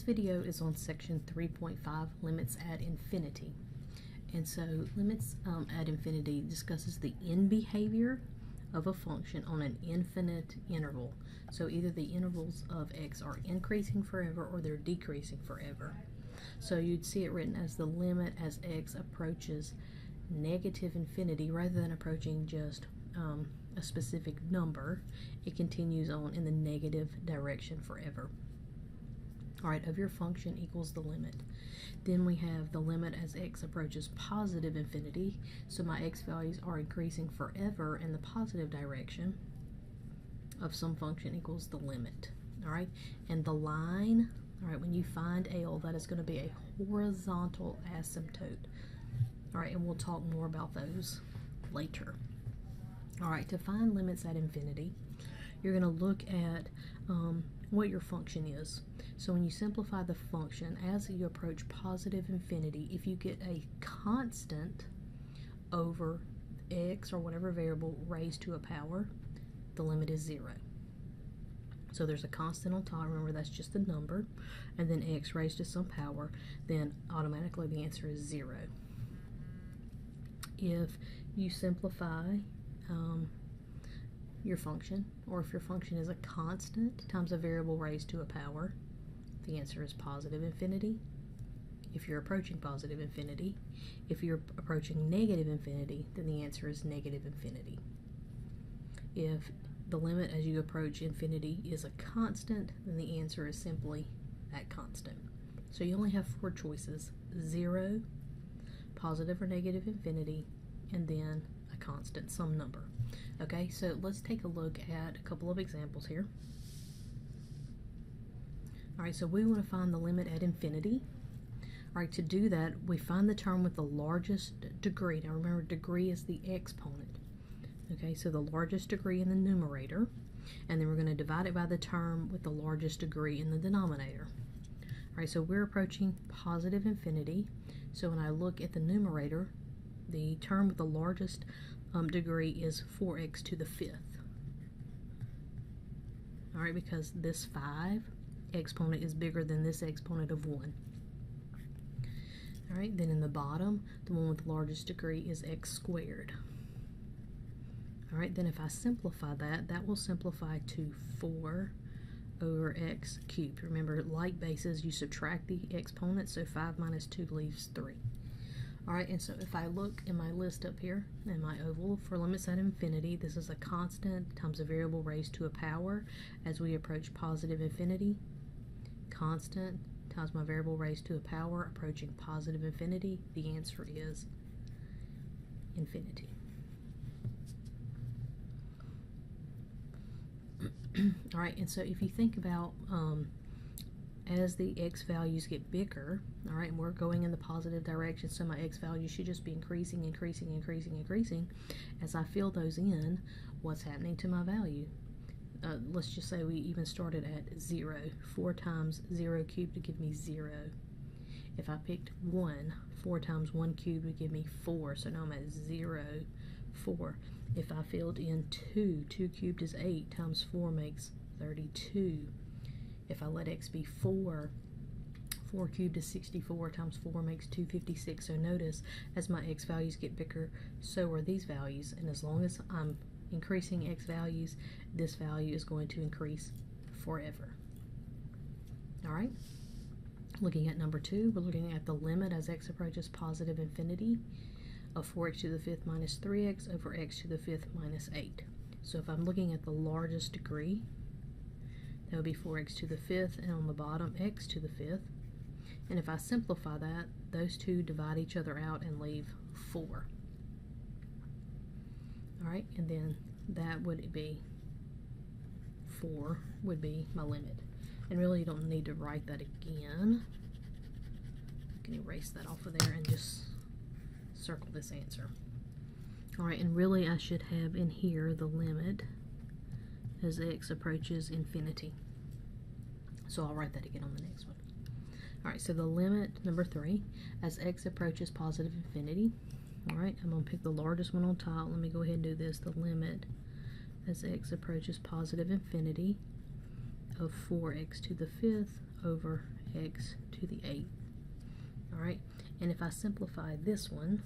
video is on section 3.5, limits at infinity. And so limits at infinity discusses the end behavior of a function on an infinite interval. So either the intervals of x are increasing forever or they're decreasing forever. So you'd see it written as the limit as x approaches negative infinity rather than approaching just a specific number. It continues on in the negative direction forever. All right, of your function equals the limit. Then we have the limit as x approaches positive infinity. So my x values are increasing forever in the positive direction of some function equals the limit. All right, and the line, all right, when you find L, that is going to be a horizontal asymptote. All right, and we'll talk more about those later. All right, to find limits at infinity, you're going to look at what your function is. So when you simplify the function, as you approach positive infinity, if you get a constant over x or whatever variable raised to a power, the limit is 0. So there's a constant on top, remember that's just a number, and then x raised to some power, then automatically the answer is 0. If you simplify your function, or if your function is a constant times a variable raised to a power, the answer is positive infinity. If you're approaching positive infinity, if you're approaching negative infinity, then the answer is negative infinity. If the limit as you approach infinity is a constant, then the answer is simply that constant. So you only have 4 choices: 0, positive or negative infinity, and then a constant, some number. Okay, so let's take a look at a couple of examples here. All right, so we want to find the limit at infinity. All right, to do that, we find the term with the largest degree. Now remember, degree is the exponent. Okay, so the largest degree in the numerator, and then we're going to divide it by the term with the largest degree in the denominator. All right, so we're approaching positive infinity. So when I look at the numerator, the term with the largest degree is 4x to the 5th. All right, because this 5 exponent is bigger than this exponent of 1. All right, then in the bottom, the one with the largest degree is x squared. All right, then if I simplify that, that will simplify to 4 over x cubed. Remember, like bases, you subtract the exponent, so 5 minus 2 leaves 3. All right, and so if I look in my list up here in my oval for limits at infinity, this is a constant times a variable raised to a power as we approach positive infinity. Constant times my variable raised to a power approaching positive infinity. The answer is infinity. All right, and so if you think about as the x values get bigger, all right, and we're going in the positive direction, so my x value should just be increasing, increasing, increasing, increasing. As I fill those in, what's happening to my value? Let's just say we even started at 0. 4 times 0 cubed would give me 0. If I picked 1, 4 times 1 cubed would give me 4, so now I'm at 0, 4. If I filled in 2, 2 cubed is 8, times 4 makes 32. If I let x be 4, 4 cubed is 64, times 4 makes 256. So notice, as my x values get bigger, so are these values. And as long as I'm increasing x values, this value is going to increase forever. All right. Looking at number 2, we're looking at the limit as x approaches positive infinity of 4x to the 5th minus 3x over x to the 5th minus 8. So if I'm looking at the largest degree, that would be 4x to the 5th, and on the bottom, x to the 5th. And if I simplify that, those two divide each other out and leave 4. All right, and then that would be 4 would be my limit. And really, you don't need to write that again. You can erase that off of there and just circle this answer. All right, and really I should have in here the limit as x approaches infinity. So I'll write that again on the next one. All right, so the limit, number 3, as x approaches positive infinity. All right, I'm going to pick the largest one on top. Let me go ahead and do this. The limit as x approaches positive infinity of 4x to the 5th over x to the 8th. All right, and if I simplify this one,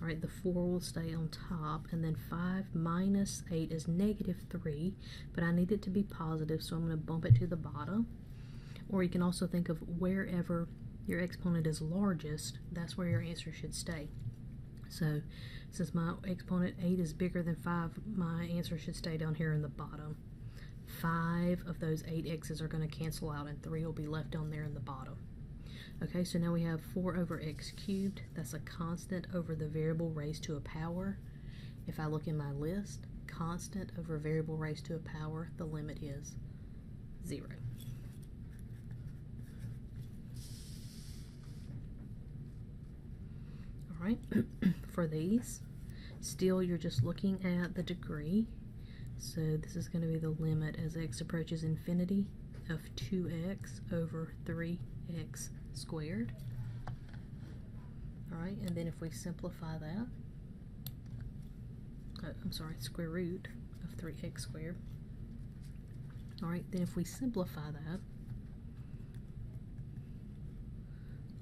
all right, the 4 will stay on top, and then 5 minus 8 is negative 3, but I need it to be positive, so I'm going to bump it to the bottom. Or you can also think of wherever your exponent is largest, that's where your answer should stay. So since my exponent 8 is bigger than 5, my answer should stay down here in the bottom. 5 of those 8x's are going to cancel out, and 3 will be left down there in the bottom. Okay, so now we have 4 over x cubed. That's a constant over the variable raised to a power. If I look in my list, constant over variable raised to a power, the limit is 0. All right, for these, still you're just looking at the degree. So this is going to be the limit as x approaches infinity of 2x over 3x squared. All right, and then if we simplify that, square root of 3x squared. All right, then if we simplify that,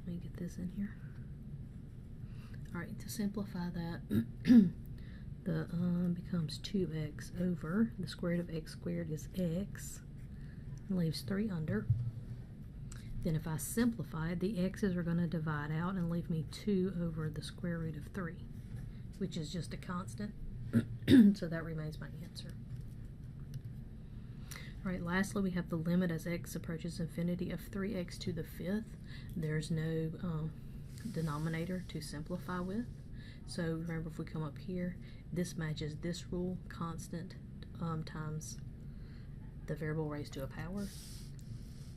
let me get this in here. All right, to simplify that, the becomes 2x over the square root of x squared is x, and leaves 3 under. Then if I simplify it, the x's are going to divide out and leave me 2 over the square root of 3, which is just a constant, so that remains my answer. All right, lastly, we have the limit as x approaches infinity of 3x to the 5th. There's no denominator to simplify with. So remember, if we come up here, this matches this rule, constant times the variable raised to a power,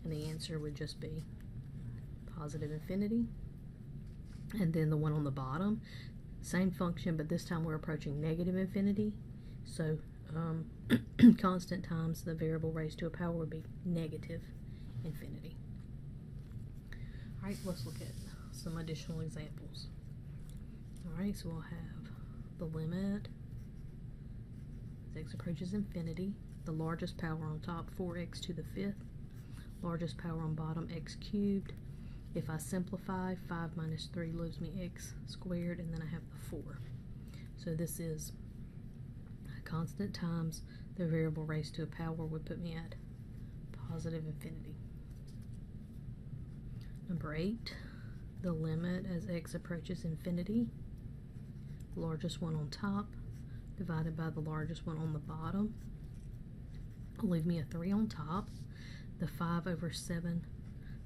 and the answer would just be positive infinity. And then the one on the bottom, same function, but this time we're approaching negative infinity, so constant times the variable raised to a power would be negative infinity. All right, let's look at some additional examples. All right, so we'll have the limit as x approaches infinity, the largest power on top, 4x to the 5th, largest power on bottom, x cubed. If I simplify, 5 minus 3 leaves me x squared, and then I have the 4. So this is a constant times the variable raised to a power would put me at positive infinity. Number 8, the limit as x approaches infinity, the largest one on top divided by the largest one on the bottom will leave me a 3 on top. The 5 over 7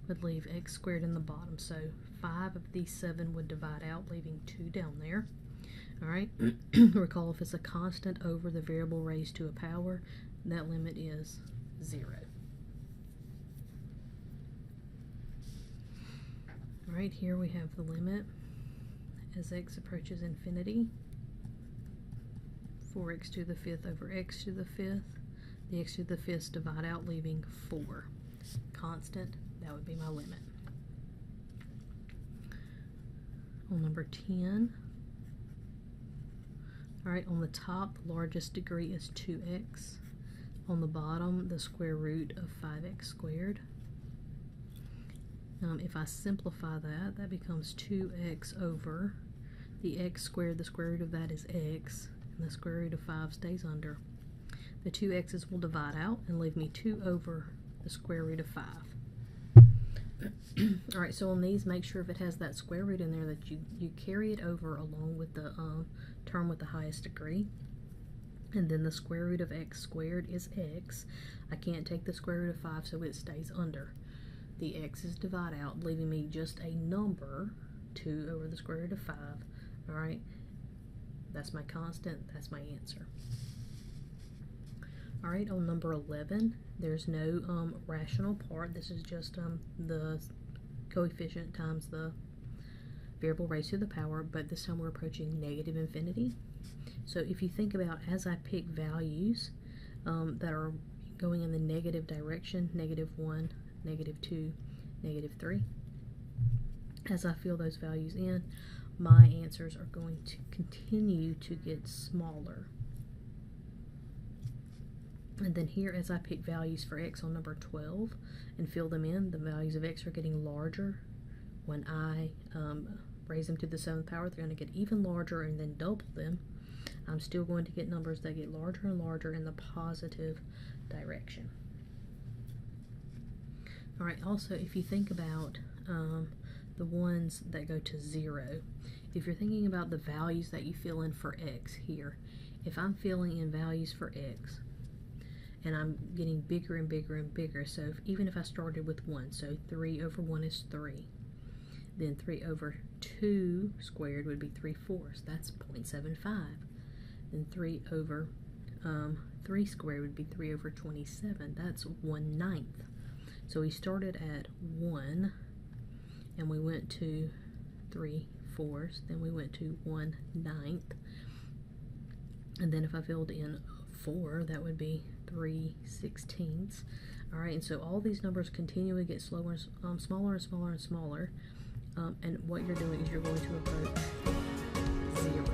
would leave x squared in the bottom, so 5 of these 7 would divide out, leaving 2 down there. All right, recall if it's a constant over the variable raised to a power, that limit is 0. All right, here we have the limit as x approaches infinity, 4x to the 5th over x to the 5th. The x to the 5th divide out, leaving 4. Constant, that would be my limit. On number 10, all right, on the top, the largest degree is 2x. On the bottom, the square root of 5x squared. If I simplify that, that becomes 2x over the x squared. The square root of that is x, and the square root of 5 stays under. The 2 x's will divide out and leave me 2 over the square root of 5. All right, so on these, make sure if it has that square root in there that you carry it over along with the term with the highest degree. And then the square root of x squared is x. I can't take the square root of 5, so it stays under. The x's divide out, leaving me just a number, 2 over the square root of 5. All right, that's my constant, that's my answer. All right, on number 11, there's no rational part. This is just the coefficient times the variable raised to the power, but this time we're approaching negative infinity. So if you think about, as I pick values that are going in the negative direction, -1, -2, -3, as I fill those values in, my answers are going to continue to get smaller. And then here, as I pick values for x on number 12 and fill them in, the values of x are getting larger. When I raise them to the 7th power, they're going to get even larger and then double them. I'm still going to get numbers that get larger and larger in the positive direction. Alright, also, if you think about the ones that go to 0, if you're thinking about the values that you fill in for x here, if I'm filling in values for x, and I'm getting bigger and bigger and bigger, so even if I started with 1, so 3 over 1 is 3, then 3 over 2 squared would be 3/4, that's 0.75. Then 3 over 3 squared would be 3 over 27, that's 1/9. So we started at 1, and we went to 3/4, then we went to 1/9, and then if I filled in 4, that would be 3/16. Alright, and so all these numbers continually get smaller and smaller and smaller, and what you're doing is you're going to approach 0.